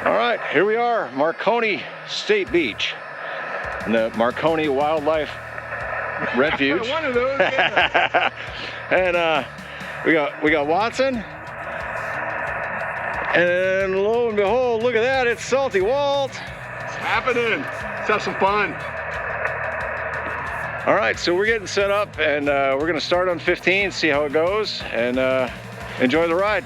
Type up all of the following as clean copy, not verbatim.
All right, here we are, Marconi State Beach, in the Marconi Wildlife Refuge. One of those. Yeah. And we got Watson, and lo and behold, look at that! It's Salty Walt. It's happening. Let's have some fun. All right, so we're getting set up, and we're gonna start on 15, see how it goes, and enjoy the ride.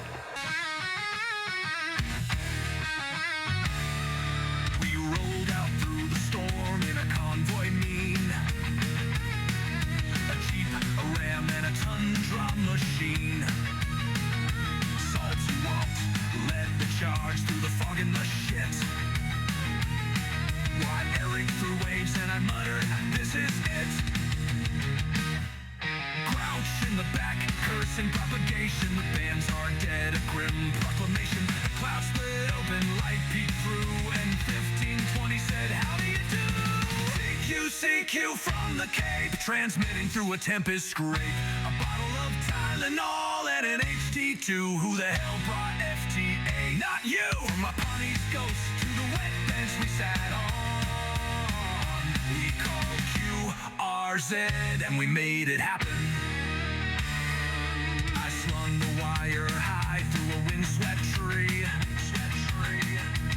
Grouch in the back, cursing propagation. The bands are dead, a grim proclamation. Clouds split open, light peeked through, and 1520 said, how do you do? CQ from the Cape, transmitting through a tempest scrape. A bottle of Tylenol and an HD2. Who the hell brought FTA? Not you! From my pony's ghost to the wet bench we sat on. We called QRZ and we made it happen. I slung the wire high through a windswept tree.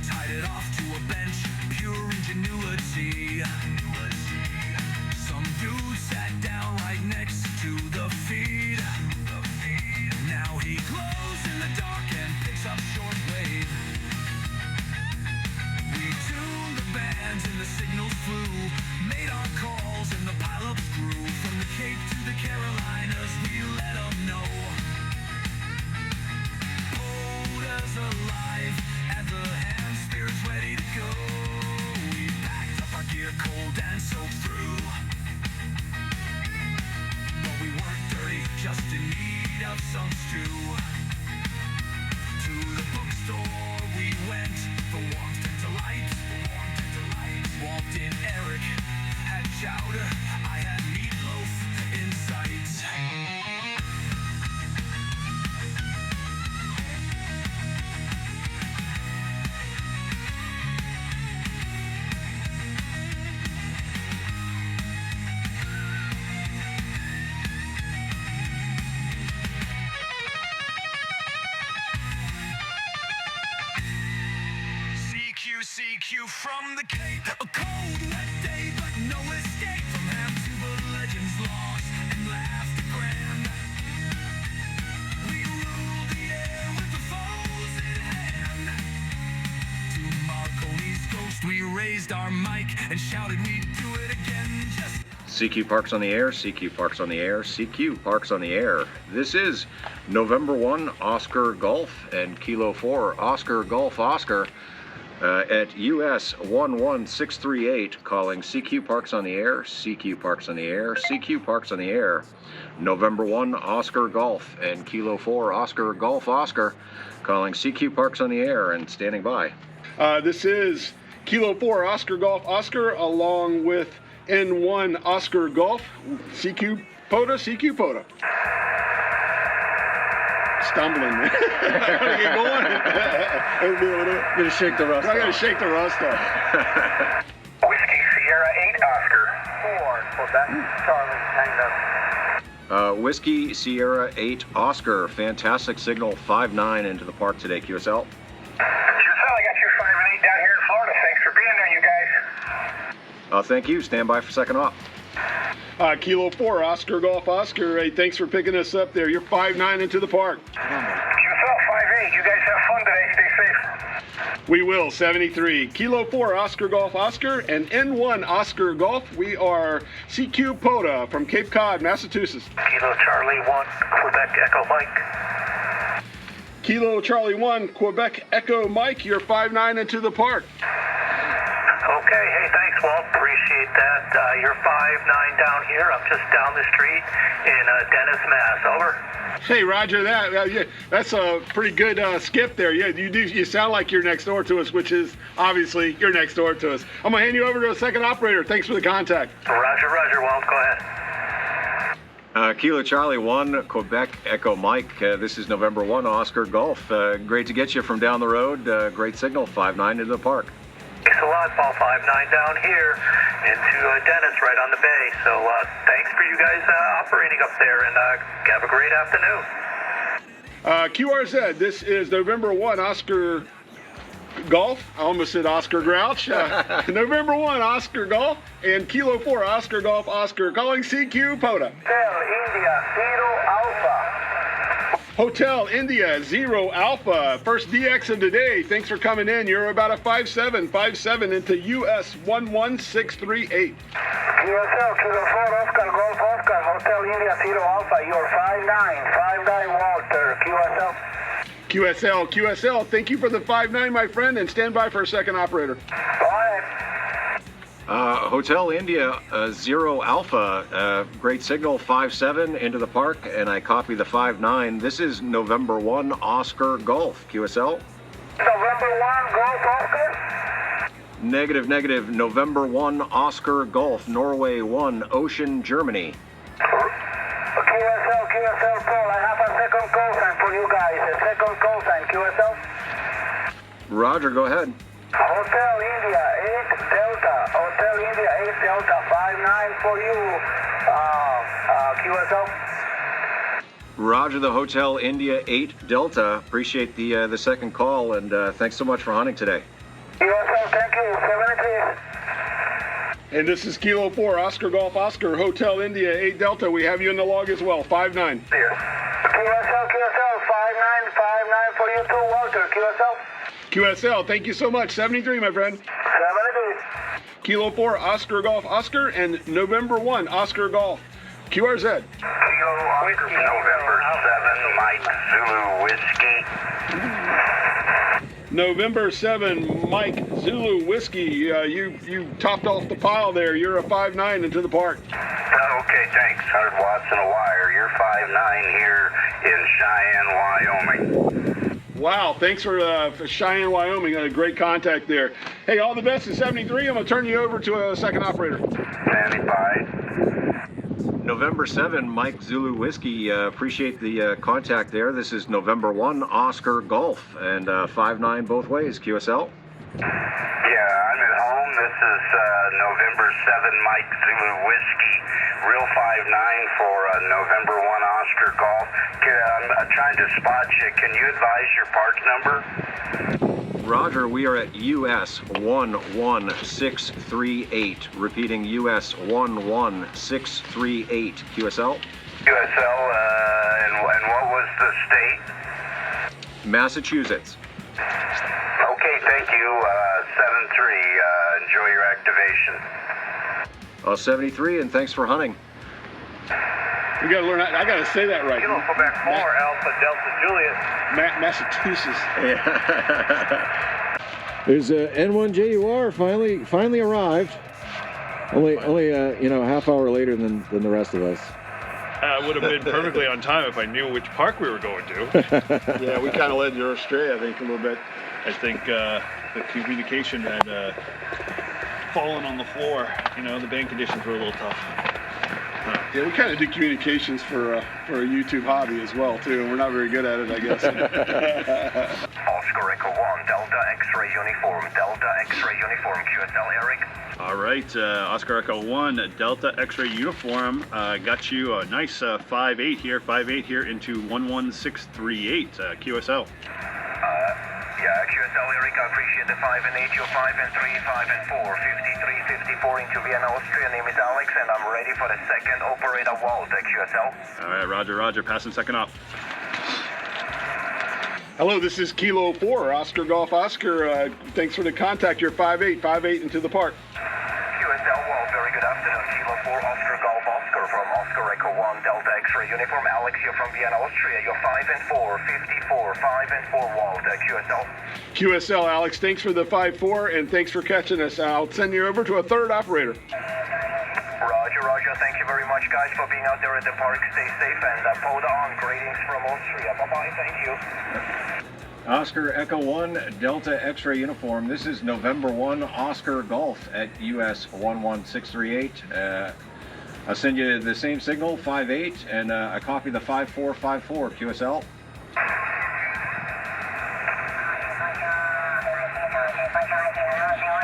Tied it off to a bench, pure ingenuity. Some dude sat down right next to the feed. Now he glows in the dark and picks up shortwave. We tuned the bands and the signals flew. Made our calls and the pileups grew. From the Cape to the Carolinas, we let them know. Poda's alive at the hand, spirits ready to go. We packed up our gear cold and soaked through. But we weren't dirty, just in need of some stew. To the bookstore we went for warmth and delight. Walked in Eric, had chowder, I had meatloaf in sight. CQ from the Cape. A cold, wet day, but no escape from ham to the legends lost and laughed grand. We ruled the air with the foes in hand. To Marconi's ghost, we raised our mic and shouted we'd do it again. Just CQ Parks on the air, CQ Parks on the air, CQ Parks on the air. This is November 1, Oscar Golf and Kilo 4, Oscar Golf Oscar. At US 11638, calling CQ Parks on the air, CQ Parks on the air, CQ Parks on the air. November 1, Oscar Golf and Kilo 4, Oscar Golf Oscar, calling CQ Parks on the air and standing by. This is Kilo 4 Oscar Golf Oscar along with N1 Oscar Golf. CQ Poda. Stumbling. I gotta get going. Gonna shake the rust. I gotta shake the rust off. Whiskey Sierra 8 Oscar 4 Quebec Charlie Tango. Whiskey Sierra 8 Oscar, fantastic signal, 5-9 into the park today, QSL. QSL, I got your 5 and 8 down here in Florida. Thanks for being there, you guys. Thank you. Stand by for second off. Kilo 4 Oscar Golf Oscar. Hey, thanks for picking us up there. You're 5-9 into the park. QSL 5-8. You guys have fun today. Stay safe. We will. 73. Kilo 4 Oscar Golf Oscar and N1 Oscar Golf. We are CQ Poda from Cape Cod, Massachusetts. Kilo Charlie 1 Quebec Echo Mike. Kilo Charlie 1 Quebec Echo Mike. You're 5-9 into the park. Okay, hey, thanks, Walt. Appreciate that. You're 5-9 down here. I'm just down the street in Dennis, Mass. Over. Hey, Roger that. Yeah, that's a pretty good skip there. Yeah, you sound like you're next door to us, which is obviously you're next door to us. I'm gonna hand you over to a second operator. Thanks for the contact. Roger, Walt. Go ahead. Kilo Charlie 1, Quebec Echo Mike. This is November 1, Oscar Golf. Great to get you from down the road. Great signal, 5-9 into the park. Thanks a lot, Paul. 5-9 down here into Dennis right on the bay. So thanks for you guys operating up there, and have a great afternoon. QRZ, this is November 1, Oscar Golf. I almost said Oscar Grouch. November 1, Oscar Golf, and Kilo 4, Oscar Golf, Oscar. Calling CQ POTA. Hotel India 0 Alpha. First DX of the day. Thanks for coming in. You're about a 5-7 into US 11638. QSL, Kilo 4, Oscar Golf, Oscar, Hotel India 0 Alpha. You're 5-9, Walter, QSL. QSL, thank you for the 5-9, my friend, and stand by for a second, operator. Hotel India 0 Alpha, great signal, 5-7 into the park, and I copy the 5-9. This is November 1, Oscar Golf, QSL. November 1, Golf, Oscar? Negative, November 1, Oscar Golf, Norway 1, Ocean, Germany. QSL, Paul, I have a second call sign for you guys. A second call sign, QSL. Roger, go ahead. Hotel India 8 Delta. Hotel India 8 Delta. 5-9 for you, QSL. Roger, the Hotel India 8 Delta. Appreciate the second call, and thanks so much for hunting today. QSL, thank you. 73. And this is Kilo 4, Oscar Golf, Oscar, Hotel India 8 Delta. We have you in the log as well, 5-9. QSL, 5-9 for you too, Walter, QSL, thank you so much. 73, my friend. 73. Kilo 4, Oscar Golf, Oscar, and November 1, Oscar Golf. QRZ. Kilo Oscar, November 7, Mike Zulu Whiskey. November 7, Mike Zulu Whiskey. You topped off the pile there. You're a 5-9 into the park. Okay, thanks. 100 watts and a wire. You're 5-9 here in Cheyenne, Wyoming. Wow, thanks for Cheyenne, Wyoming. Got a great contact there. Hey, all the best at 73. I'm going to turn you over to a second operator. Standing by. November 7, Mike Zulu Whiskey. Appreciate the contact there. This is November 1, Oscar Golf, and 5-9 both ways. QSL. Yeah, I'm at home. This is November 7, Mike Zulu Whiskey. Real 5-9 for November 1, Oscar Golf. I'm trying to spot you. Can you advise your park number? Roger, we are at US 11638. Repeating US 11638. QSL? QSL, and what was the state? Massachusetts. Okay, thank you. 7-3. Enjoy your activation. 73, and thanks for hunting. We got to learn. I got to say that right. Kilo Quebec 4, Alpha Delta Julius. Massachusetts. There's N1JUR finally arrived. Only half hour later than the rest of us. Would have been perfectly on time if I knew which park we were going to. Yeah, we kind of led you astray, I think, a little bit. I think the communication had fallen on the floor. The band conditions were a little tough. Yeah, we kind of do communications for a YouTube hobby as well, too, and we're not very good at it, I guess. Oscar Echo 1, Delta X-ray uniform, QSL, Eric. All right, Oscar Echo 1, Delta X-ray uniform. Got you a nice 5-8 here into 11638, QSL. Yeah, QSL, Eric, I appreciate the 5 and 8, you're 5 and 3, 5 and 4, 53, 54 into Vienna, Austria. Name is Alex, and I'm ready for the second operator, Walt, QSL. All right, Roger, passing second up. Hello, this is Kilo 4, Oscar Golf, Oscar. Thanks for the contact. You're 5-8 into the park. QSL, Walt, very good afternoon. Kilo 4, Oscar Golf, Oscar from Oscar Echo 1, Delta X-ray uniform. Alex, you're from Vienna, Austria. You're 5 and 4, 54, 5 and 4, Walt, QSL. QSL, Alex, thanks for the 5-4, and thanks for catching us. I'll send you over to a third operator. Roger. Thank you very much, guys, for being out there at the park. Stay safe and POTA on. Greetings from Austria. Bye-bye. Thank you. Oscar Echo 1, Delta X-ray uniform. This is November 1, Oscar Golf at US 11638. I'll send you the same signal, 5.8, and I copy the 5.454 QSL.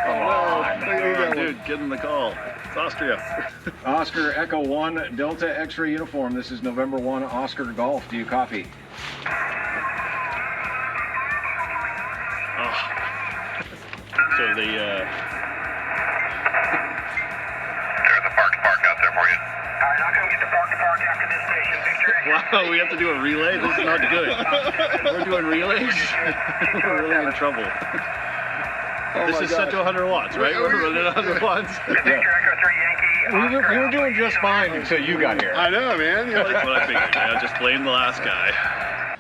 Oh, dude, get in the call. It's Austria. Oscar Echo 1, Delta X-ray uniform. This is November 1, Oscar Golf. Do you copy? Oh. So the There's a park out there for you. Alright, I'll come get the park after this station. Picture. wow, we have to do a relay? This is not good. We're doing relays? We're really in trouble. Oh this my is gosh. set to 100 watts, right? We're running 100 watts. Victor Echo 3 Yankee. You were doing just fine until you got here. I know, man. You're like, That's what I figured. Yeah, just blame the last guy.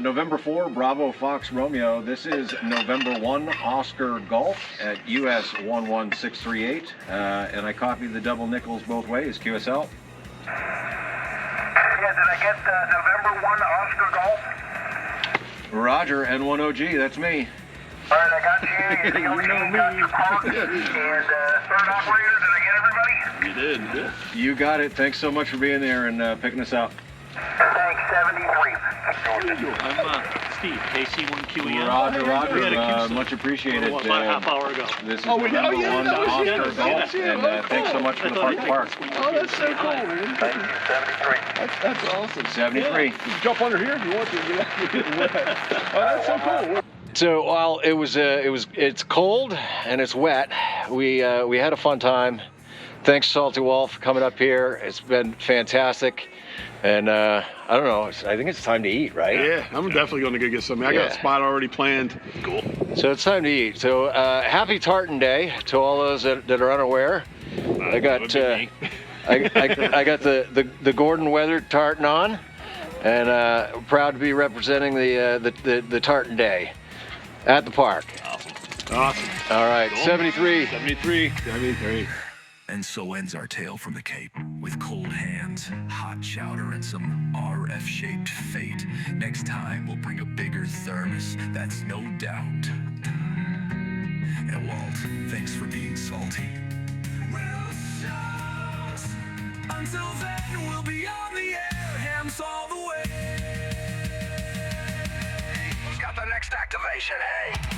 November 4, Bravo Fox Romeo. This is November 1, Oscar Golf at US 11638. And I copied the double nickels both ways, QSL. Yeah, did I get November 1 Oscar Golf? Roger, N1JUR, that's me. Alright, I got you. You know me. And third operator, did I get everybody? You did. Yeah. You got it. Thanks so much for being there and picking us up. Thanks, 73. I'm Steve, KC1QEM. Roger, much appreciated. About a half hour ago. This is November 1, Oscar Golf, and thanks so much for the park. oh, that's so cool, man. Thank you, 73. That's awesome. 73. You can jump under here if you want to. Get out and get wet. Oh, that's so cool. So while it's cold and it's wet, we had a fun time. Thanks, Salty Wolf, for coming up here. It's been fantastic. And I don't know, I think it's time to eat, right? Yeah, I'm definitely going to go get something. I got a spot already planned. Cool. So it's time to eat. So happy Tartan Day to all those that are unaware. I got I got the Gordon Weathered tartan on, and proud to be representing the Tartan Day at the park. Awesome. All right, 73. 73. And so ends our tale from the Cape, with cold hands, hot chowder, and some RF-shaped fate. Next time, we'll bring a bigger thermos, that's no doubt. And Walt, thanks for being salty. Real shows. Until then, we'll be on the air, hams all the way. Who's got the next activation, hey?